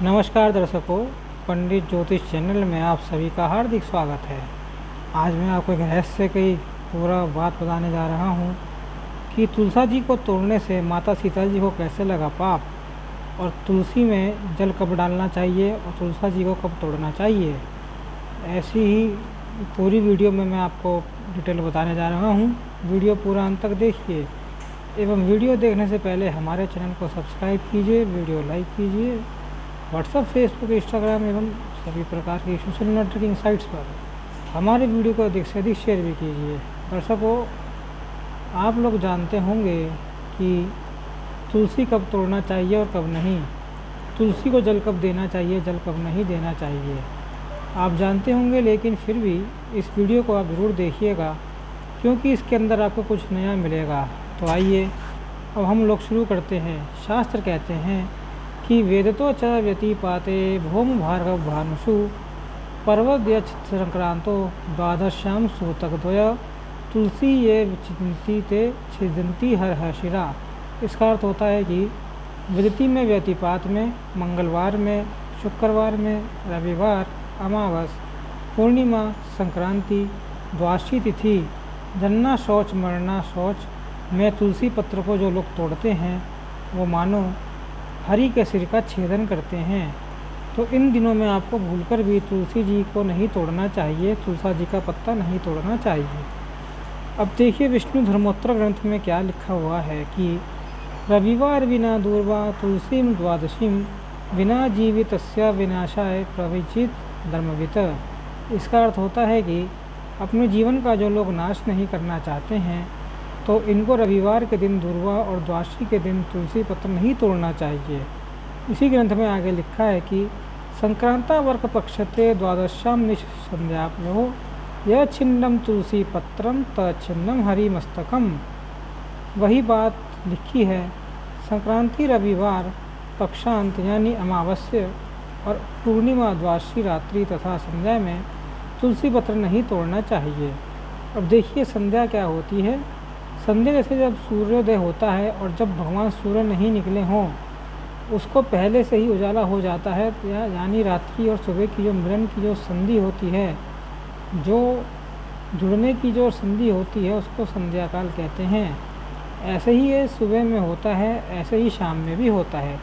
नमस्कार दर्शकों, पंडित ज्योतिष चैनल में आप सभी का हार्दिक स्वागत है। आज मैं आपको एक रहस्य की पूरा बात बताने जा रहा हूँ कि तुलसा जी को तोड़ने से माता सीता जी को कैसे लगा पाप, और तुलसी में जल कब डालना चाहिए और तुलसा जी को कब तोड़ना चाहिए। ऐसी ही पूरी वीडियो में मैं आपको डिटेल बताने जा रहा हूँ। वीडियो पूरा अंत तक देखिए एवं वीडियो देखने से पहले हमारे चैनल को सब्सक्राइब कीजिए, वीडियो लाइक कीजिए। व्हाट्सएप, फेसबुक, इंस्टाग्राम एवं सभी प्रकार की सोशल नेटवर्किंग साइट्स पर हमारे वीडियो को अधिक से अधिक शेयर भी कीजिए। दर्शकों, आप लोग जानते होंगे कि तुलसी कब तोड़ना चाहिए और कब नहीं, तुलसी को जल कब देना चाहिए, जल कब नहीं देना चाहिए, आप जानते होंगे। लेकिन फिर भी इस वीडियो को आप ज़रूर देखिएगा, क्योंकि इसके अंदर आपको कुछ नया मिलेगा। तो आइए अब हम लोग शुरू करते हैं। शास्त्र कहते हैं कि वेदतो च व्यतिपाते भौम भार्गव भानुषु पर्वद्य संक्रांतो द्वादश्याम सूतकद्वय तुलसी ये विचिंती ते छिदंती हर शिरा। इसका अर्थ होता है कि विदिति में, व्यतिपात में, मंगलवार में, शुक्रवार में, रविवार, अमावस, पूर्णिमा, संक्रांति, द्वादशी तिथि, जन्ना शौच मरना शौच में तुलसी पत्र को जो लोग तोड़ते हैं वो मानो हरि के सिर का छेदन करते हैं। तो इन दिनों में आपको भूलकर भी तुलसी जी को नहीं तोड़ना चाहिए, तुलसा जी का पत्ता नहीं तोड़ना चाहिए। अब देखिए विष्णु धर्मोत्तर ग्रंथ में क्या लिखा हुआ है कि रविवार विना दूर्वा तुलसीम द्वादशीम विना जीवितस्य विनाशाय प्रविचित धर्मवित। इसका अर्थ होता है कि अपने जीवन का जो लोग नाश नहीं करना चाहते हैं तो इनको रविवार के दिन दूर्वा और द्वादशी के दिन तुलसी पत्र नहीं तोड़ना चाहिए। इसी ग्रंथ में आगे लिखा है कि संक्रांता वर्क पक्षते द्वादश्याम निसंध्यापयो यह छिन्नम तुलसी पत्रम तछिन्नम हरि मस्तकम। वही बात लिखी है। संक्रांति रविवार पक्षांत यानी अमावस्या और पूर्णिमा द्वादशी रात्रि तथा संध्या में तुलसी पत्र नहीं तोड़ना चाहिए। अब देखिए संध्या क्या होती है। संध्या जैसे जब सूर्योदय होता है और जब भगवान सूर्य नहीं निकले हों उसको पहले से ही उजाला हो जाता है, यानी रात्रि और सुबह की जो मिलन की जो संधि होती है, जो जुड़ने की जो संधि होती है उसको संध्या काल कहते हैं। ऐसे ही ये सुबह में होता है, ऐसे ही शाम में भी होता है।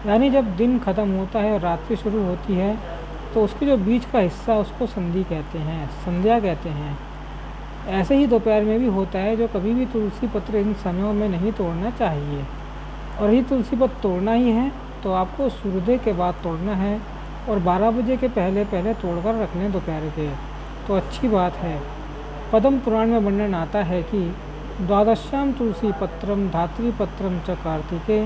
यानी जब दिन ख़त्म होता है और रात्रि शुरू होती है तो उसके जो बीच का हिस्सा उसको संधि कहते हैं, संध्या कहते हैं। ऐसे ही दोपहर में भी होता है, जो कभी भी तुलसी पत्र इन समयों में नहीं तोड़ना चाहिए। और ये तुलसी पत्र तोड़ना ही है तो आपको सूर्योदय के बाद तोड़ना है और 12 बजे के पहले पहले तोड़कर रख लें दोपहर के, तो अच्छी बात है। पद्म पुराण में वर्णन आता है कि द्वादश्याम तुलसी पत्रम धात्री पत्रम च कार्तिके,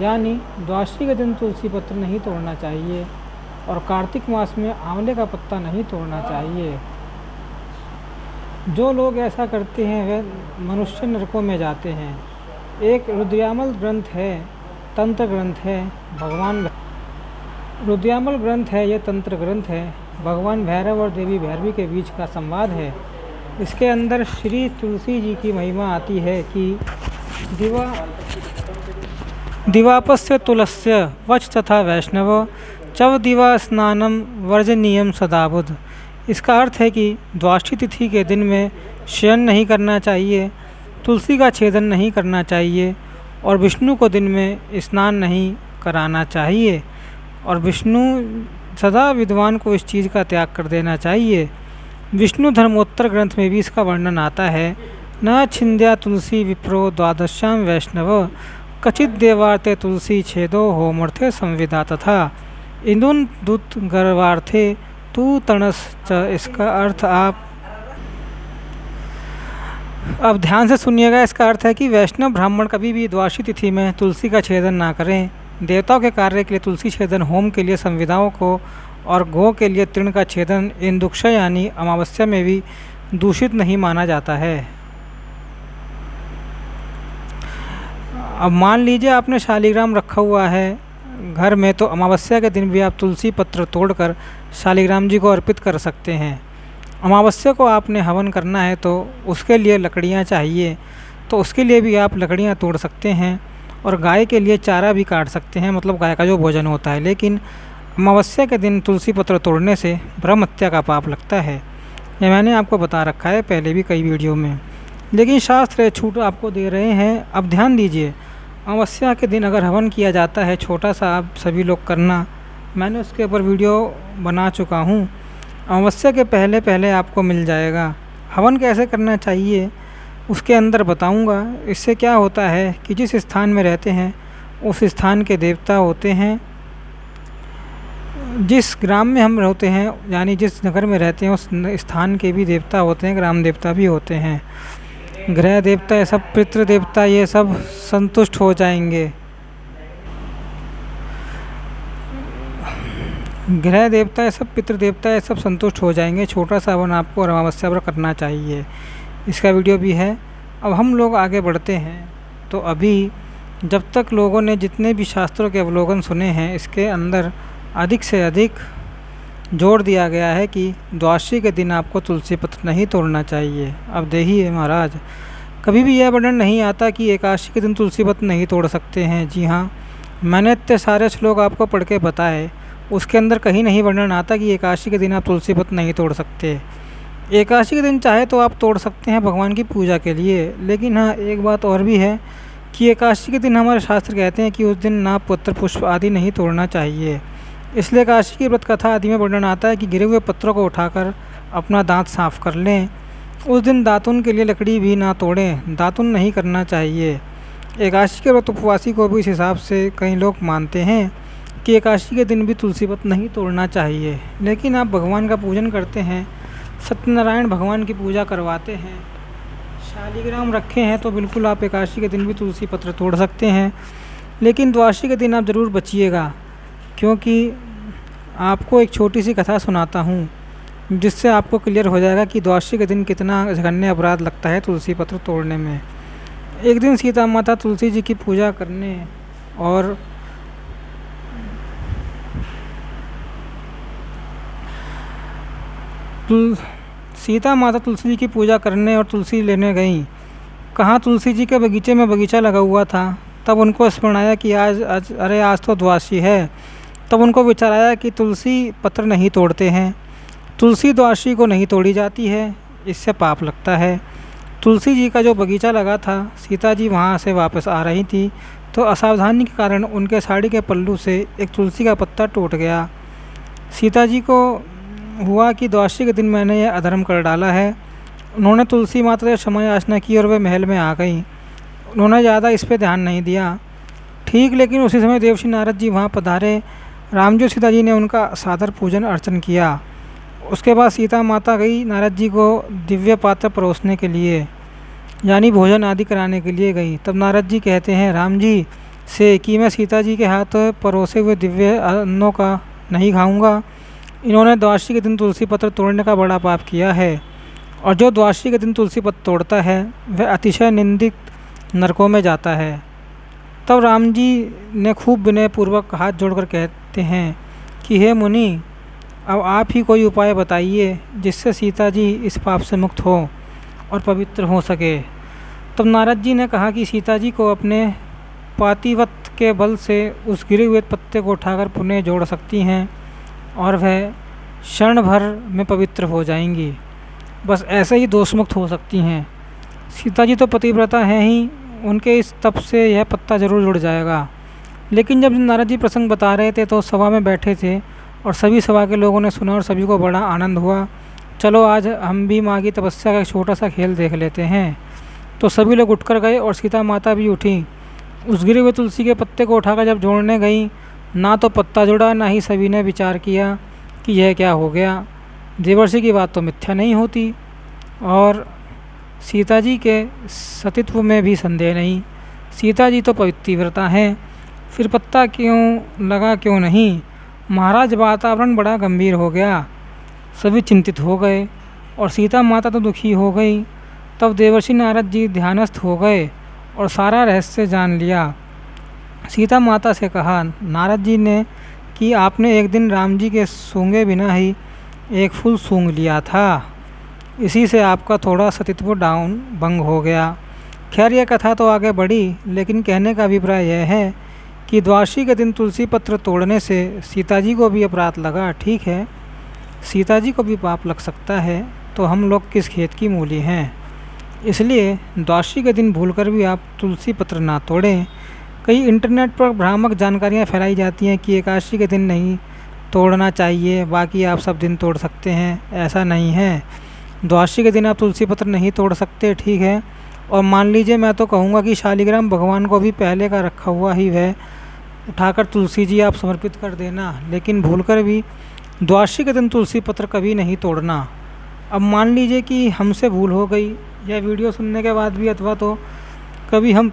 यानी द्वादशी के दिन तुलसी पत्र नहीं तोड़ना चाहिए और कार्तिक मास में आंवले का पत्ता नहीं तोड़ना चाहिए। जो लोग ऐसा करते हैं वे मनुष्य नरकों में जाते हैं। एक रुद्रयामल ग्रंथ है, तंत्र ग्रंथ है। रुद्रयामल ग्रंथ है, ये तंत्र ग्रंथ है। भगवान भैरव और देवी भैरवी के बीच का संवाद है। इसके अंदर श्री तुलसी जी की महिमा आती है कि दिवापस्य तुलस्य वच तथा वैष्णव चव दिवा स्नानम वर्जनीयम सदाबुध। इसका अर्थ है कि द्वादशी तिथि के दिन में शयन नहीं करना चाहिए, तुलसी का छेदन नहीं करना चाहिए और विष्णु को दिन में स्नान नहीं कराना चाहिए। और विष्णु सदा विद्वान को इस चीज़ का त्याग कर देना चाहिए। विष्णु धर्मोत्तर ग्रंथ में भी इसका वर्णन आता है। न छिंद्या तुलसी विप्रो द्वादश्याम वैष्णव कचित देवार्थे तुलसी छेदो होमर्थे संविदा तथा इंदुन दूत गर्वार्थे तू तणस च। इसका अर्थ आप अब ध्यान से सुनिएगा। इसका अर्थ है कि वैष्णव ब्राह्मण कभी भी द्वादशी तिथि में तुलसी का छेदन ना करें। देवताओं के कार्य के लिए तुलसी छेदन, होम के लिए संविदाओं को और गौ के लिए तृण का छेदन इन दुक्षा यानी अमावस्या में भी दूषित नहीं माना जाता है। अब मान लीजिए आपने शालिग्राम रखा हुआ है घर में, तो अमावस्या के दिन भी आप तुलसी पत्र तोड़कर शालिग्राम जी को अर्पित कर सकते हैं। अमावस्या को आपने हवन करना है तो उसके लिए लकड़ियाँ चाहिए, तो उसके लिए भी आप लकड़ियाँ तोड़ सकते हैं। और गाय के लिए चारा भी काट सकते हैं, मतलब गाय का जो भोजन होता है। लेकिन अमावस्या के दिन तुलसी पत्र तोड़ने से ब्रह्म हत्या का पाप लगता है। ये मैंने आपको बता रखा है पहले भी कई वीडियो में, लेकिन शास्त्र छूट आपको दे रहे हैं। अब ध्यान दीजिए, अमावस्या के दिन अगर हवन किया जाता है, छोटा सा आप सभी लोग करना, मैंने उसके ऊपर वीडियो बना चुका हूँ। अमावस्या के पहले पहले आपको मिल जाएगा। हवन कैसे करना चाहिए उसके अंदर बताऊंगा। इससे क्या होता है कि जिस स्थान में रहते हैं उस स्थान के देवता होते हैं, जिस ग्राम में हम रहते हैं यानी जिस नगर में रहते हैं उस स्थान के भी देवता होते हैं, ग्राम देवता भी होते हैं, ग्रह देवता, ये सब पितृ देवता, ये सब संतुष्ट हो जाएंगे। ग्रह देवता, ये सब पितृ देवता, ये सब संतुष्ट हो जाएंगे। छोटा सा हवन आपको अमावस्या पर करना चाहिए। इसका वीडियो भी है। अब हम लोग आगे बढ़ते हैं। तो अभी जब तक लोगों ने जितने भी शास्त्रों के अवलोकन सुने हैं, इसके अंदर अधिक से अधिक जोर दिया गया है कि द्वादशी के दिन आपको तुलसी पत्र नहीं तोड़ना चाहिए। अब देखिए महाराज, कभी भी यह वर्णन नहीं आता कि एकादशी के दिन तुलसी पत्र नहीं तोड़ सकते हैं। जी हाँ, मैंने इतने सारे श्लोक आपको पढ़ के बताए, उसके अंदर कहीं नहीं वर्णन आता कि एकादशी के दिन आप तुलसी पत्र नहीं तोड़ सकते। एकादशी के दिन चाहे तो आप तोड़ सकते हैं भगवान की पूजा के लिए, लेकिन हाँ एक बात और भी है कि एकादशी के दिन हमारे शास्त्र कहते हैं कि उस दिन ना पत्र पुष्प आदि नहीं तोड़ना चाहिए। इसलिए एकादशी की व्रत कथा आदि में वर्णन आता है कि गिरे हुए पत्रों को उठाकर अपना दांत साफ कर लें। उस दिन दातुन के लिए लकड़ी भी ना तोड़ें, दातुन नहीं करना चाहिए। एकादशी के व्रत उपवासी को भी इस हिसाब से कई लोग मानते हैं कि एकादशी के दिन भी तुलसी पत्र नहीं तोड़ना चाहिए। लेकिन आप भगवान का पूजन करते हैं, सत्यनारायण भगवान की पूजा करवाते हैं, शालिग्राम रखे हैं, तो बिल्कुल आप एकादशी के दिन भी तुलसी पत्र तोड़ सकते हैं। लेकिन द्वादशी के दिन आप ज़रूर बचिएगा, क्योंकि आपको एक छोटी सी कथा सुनाता हूँ जिससे आपको क्लियर हो जाएगा कि द्वादशी के दिन कितना जघन्य अपराध लगता है तुलसी पत्र तोड़ने में। एक दिन सीता माता तुलसी जी की पूजा करने और सीता माता तुलसी जी की पूजा करने और तुलसी लेने गईं। कहाँ तुलसी जी के बगीचे में बगीचा लगा हुआ था। तब उनको स्मरण आया कि आज तो द्वादशी है। तब उनको विचार आया कि तुलसी पत्र नहीं तोड़ते हैं, तुलसी द्वादशी को नहीं तोड़ी जाती है, इससे पाप लगता है। तुलसी जी का जो बगीचा लगा था, सीता जी वहाँ से वापस आ रही थी तो असावधानी के कारण उनके साड़ी के पल्लू से एक तुलसी का पत्ता टूट गया। सीता जी को हुआ कि द्वादशी के दिन मैंने यह अधर्म कर डाला है। उन्होंने तुलसी माता से क्षमा याचना की और वे महल में आ गई। उन्होंने ज़्यादा इस पर ध्यान नहीं दिया। ठीक, लेकिन उसी समय देवर्षि नारद जी वहाँ पधारे। राम जी सीता जी ने उनका सादर पूजन अर्चन किया। उसके बाद सीता माता गई नारद जी को दिव्य पात्र परोसने के लिए, यानी भोजन आदि कराने के लिए गई। तब नारद जी कहते हैं राम जी से कि मैं सीता जी के हाथ परोसे हुए दिव्य अन्नों का नहीं खाऊंगा। इन्होंने द्वादशी के दिन तुलसी पत्र तोड़ने का बड़ा पाप किया है, और जो द्वादशी के दिन तुलसी पत्र तोड़ता है वह अतिशय निंदित नरकों में जाता है। तब राम जी ने खूब विनयपूर्वक हाथ जोड़कर कहते हैं कि हे मुनि, अब आप ही कोई उपाय बताइए जिससे सीता जी इस पाप से मुक्त हो और पवित्र हो सके। तब नारद जी ने कहा कि सीता जी को अपने पातिवत के बल से उस गिरे हुए पत्ते को उठाकर पुनः जोड़ सकती हैं और वह क्षण भर में पवित्र हो जाएंगी। बस ऐसे ही दोषमुक्त हो सकती हैं। सीता जी तो पतिव्रता हैं ही, उनके इस तप से यह पत्ता जरूर जुड़ जाएगा। लेकिन जब नारद जी प्रसंग बता रहे थे तो सभा में बैठे थे और सभी सभा के लोगों ने सुना और सभी को बड़ा आनंद हुआ। चलो आज हम भी माँ की तपस्या का एक छोटा सा खेल देख लेते हैं। तो सभी लोग उठकर गए और सीता माता भी उठी। उस गिरे हुए तुलसी के पत्ते को उठाकर जब जोड़ने गई, ना तो पत्ता जुड़ा, ना ही सभी ने विचार किया कि यह क्या हो गया। देवर्षि की बात तो मिथ्या नहीं होती और सीता जी के सतीत्व में भी संदेह नहीं। सीता जी तो पवित्रव्रता हैं, फिर पत्ता क्यों लगा क्यों नहीं। महाराज वातावरण बड़ा गंभीर हो गया, सभी चिंतित हो गए और सीता माता तो दुखी हो गई। तब देवर्षि नारद जी ध्यानस्थ हो गए और सारा रहस्य जान लिया। सीता माता से कहा नारद जी ने कि आपने एक दिन राम जी के सूंघे बिना ही एक फूल सूंघ लिया था, इसी से आपका थोड़ा सतीत्व डाउन भंग हो गया। खैर यह कथा तो आगे बढ़ी, लेकिन कहने का अभिप्राय यह है कि द्वादशी के दिन तुलसी पत्र तोड़ने से सीता जी को भी अपराध लगा। ठीक है, सीता जी को भी पाप लग सकता है, तो हम लोग किस खेत की मूली हैं। इसलिए द्वादशी के दिन भूलकर भी आप तुलसी पत्र ना तोड़ें। कई इंटरनेट पर भ्रामक जानकारियाँ फैलाई जाती हैं कि एकादशी के दिन नहीं तोड़ना चाहिए, बाकी आप सब दिन तोड़ सकते हैं। ऐसा नहीं है, द्वादशी के दिन आप तुलसी पत्र नहीं तोड़ सकते। ठीक है, और मान लीजिए मैं तो कहूँगा कि शालिग्राम भगवान को भी पहले का रखा हुआ ही है, उठाकर तुलसी जी आप समर्पित कर देना, लेकिन भूलकर भी द्वादशी के दिन तुलसी पत्र कभी नहीं तोड़ना। अब मान लीजिए कि हमसे भूल हो गई, यह वीडियो सुनने के बाद भी, अथवा तो कभी हम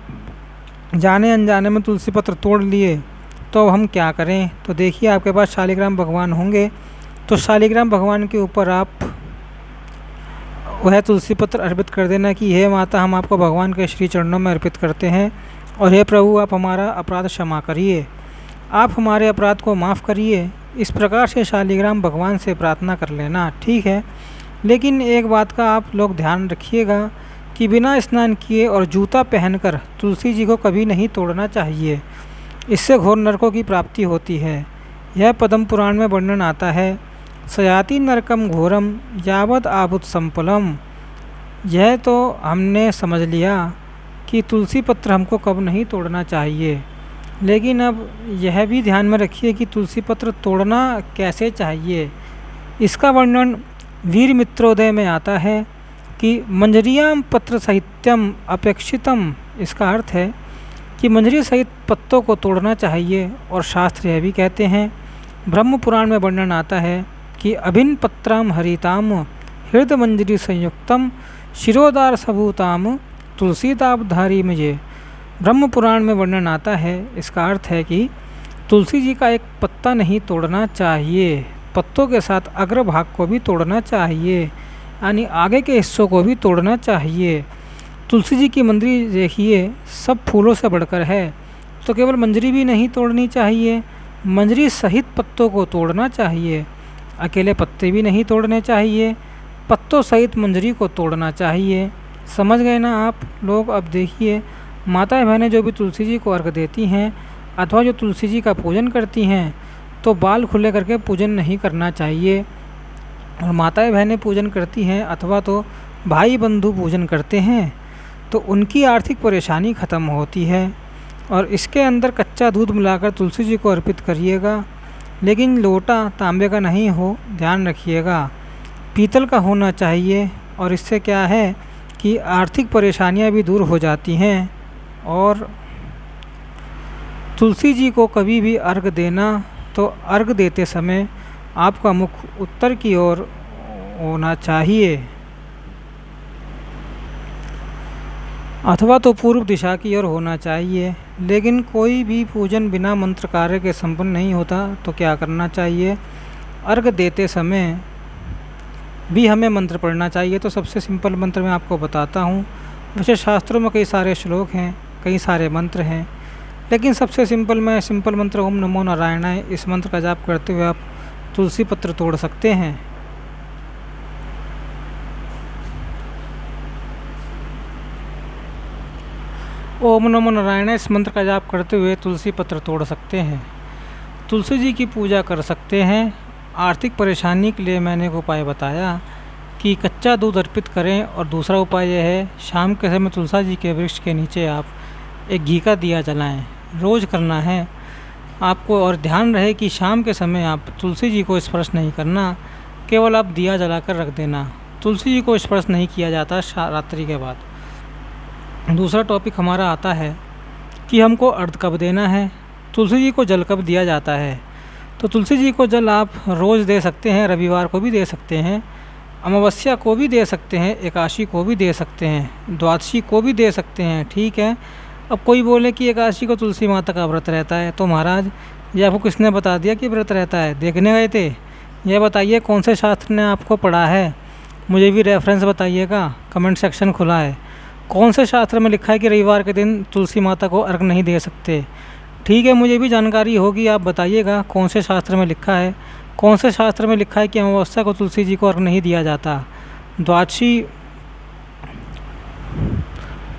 जाने अनजाने में तुलसी पत्र तोड़ लिए, तो हम क्या करें। तो देखिए, आपके पास शालिग्राम भगवान होंगे तो शालिग्राम भगवान के ऊपर आप वह तुलसी पत्र अर्पित कर देना कि हे माता, हम आपको भगवान के श्री चरणों में अर्पित करते हैं, और हे प्रभु, आप हमारा अपराध क्षमा करिए, आप हमारे अपराध को माफ़ करिए। इस प्रकार से शालिग्राम भगवान से प्रार्थना कर लेना। ठीक है, लेकिन एक बात का आप लोग ध्यान रखिएगा कि बिना स्नान किए और जूता पहनकर तुलसी जी को कभी नहीं तोड़ना चाहिए। इससे घोर नरकों की प्राप्ति होती है। यह पद्म पुराण में वर्णन आता है, सयाति नरकम घोरम यावद आबुत संपलम। यह तो हमने समझ लिया कि तुलसी पत्र हमको कब नहीं तोड़ना चाहिए, लेकिन अब यह भी ध्यान में रखिए कि तुलसी पत्र तोड़ना कैसे चाहिए। इसका वर्णन वीर मित्रोदय में आता है कि मंजरियाम पत्र साहित्यम अपेक्षितम। इसका अर्थ है कि मंजरी सहित पत्तों को तोड़ना चाहिए, और शास्त्र यह भी कहते हैं। ब्रह्म पुराण में वर्णन आता है कि अभिन्न पत्राम हरिताम हृदय मंजरी संयुक्तम शिरोदार सबूताम तुलसीदाबधारी मुझे। ब्रह्म पुराण में वर्णन आता है। इसका अर्थ है कि तुलसी जी का एक पत्ता नहीं तोड़ना चाहिए, पत्तों के साथ अग्रभाग को भी तोड़ना चाहिए, यानी आगे के हिस्सों को भी तोड़ना चाहिए। तुलसी जी की मंजरी देखिए सब फूलों से बढ़कर है, तो केवल मंजरी भी नहीं तोड़नी चाहिए, मंजरी सहित पत्तों को तोड़ना चाहिए। अकेले पत्ते भी नहीं तोड़ने चाहिए, पत्तों सहित मंजरी को तोड़ना चाहिए। समझ गए ना आप लोग। अब देखिए, माताएं बहनें जो भी तुलसी जी को अर्घ देती हैं अथवा जो तुलसी जी का पूजन करती हैं, तो बाल खुले करके पूजन नहीं करना चाहिए। और माताएं बहनें पूजन करती हैं अथवा तो भाई बंधु पूजन करते हैं, तो उनकी आर्थिक परेशानी ख़त्म होती है। और इसके अंदर कच्चा दूध मिलाकर तुलसी जी को अर्पित करिएगा, लेकिन लोटा तांबे का नहीं हो, ध्यान रखिएगा, पीतल का होना चाहिए। और इससे क्या है कि आर्थिक परेशानियां भी दूर हो जाती हैं। और तुलसी जी को कभी भी अर्घ देना, तो अर्घ देते समय आपका मुख उत्तर की ओर होना चाहिए अथवा तो पूर्व दिशा की ओर होना चाहिए। लेकिन कोई भी पूजन बिना मंत्र कार्य के संपन्न नहीं होता, तो क्या करना चाहिए, अर्घ देते समय भी हमें मंत्र पढ़ना चाहिए। तो सबसे सिंपल मंत्र मैं आपको बताता हूँ। वैसे शास्त्रों में कई सारे श्लोक हैं, कई सारे मंत्र हैं, लेकिन सबसे सिंपल मंत्र ओम नमो नारायणाय, इस मंत्र का जाप करते हुए आप तुलसी पत्र तोड़ सकते हैं। ओम नमो नारायणाय इस मंत्र का जाप करते हुए तुलसी पत्र तोड़ सकते हैं। तुलसी जी की पूजा कर सकते हैं। आर्थिक परेशानी के लिए मैंने एक उपाय बताया कि कच्चा दूध अर्पित करें, और दूसरा उपाय यह है शाम के समय तुलसी जी के वृक्ष के नीचे आप एक घी का दिया जलाएं। रोज़ करना है आपको, और ध्यान रहे कि शाम के समय आप तुलसी जी को स्पर्श नहीं करना, केवल आप दिया जलाकर रख देना। तुलसी जी को स्पर्श नहीं किया जाता रात्रि के बाद। दूसरा टॉपिक हमारा आता है कि हमको अर्घ कब देना है, तुलसी जी को जल कब दिया जाता है। तो तुलसी जी को जल आप रोज़ दे सकते हैं, रविवार को भी दे सकते हैं, अमावस्या को भी दे सकते हैं, एकादशी को भी दे सकते हैं, द्वादशी को भी दे सकते हैं। ठीक है, अब कोई बोले कि एकादशी को तुलसी माता का व्रत रहता है, तो महाराज ये आपको किसने बता दिया कि व्रत रहता है? देखने गए थे? यह बताइए कौन से शास्त्र ने आपको पढ़ा है, मुझे भी रेफरेंस बताइएगा, कमेंट सेक्शन खुला है। कौन से शास्त्र में लिखा है कि रविवार के दिन तुलसी माता को अर्घ नहीं दे सकते? ठीक है, मुझे भी जानकारी होगी, आप बताइएगा कौन से शास्त्र में लिखा है। कौन से शास्त्र में लिखा है कि अमावस्या को तुलसी जी को अर्घ नहीं दिया जाता, द्वादशी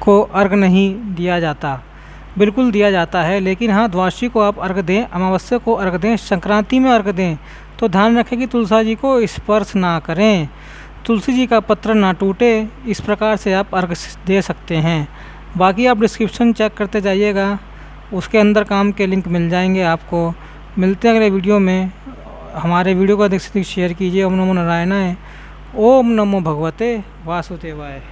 को अर्घ नहीं दिया जाता? बिल्कुल दिया जाता है, लेकिन हाँ, द्वादशी को आप अर्घ दें, अमावस्या को अर्घ दें, संक्रांति में अर्घ दें, तो ध्यान रखें कि तुलसा जी को स्पर्श ना करें, तुलसी जी का पत्र ना टूटे। इस प्रकार से आप अर्घ दे सकते हैं। बाकी आप डिस्क्रिप्शन चेक करते जाइएगा, उसके अंदर काम के लिंक मिल जाएंगे आपको। मिलते हैं अगले वीडियो में। हमारे वीडियो को अधिक से अधिक शेयर कीजिए। ओम नमो नारायणाय। ओम नमो भगवते वासुदेवाय।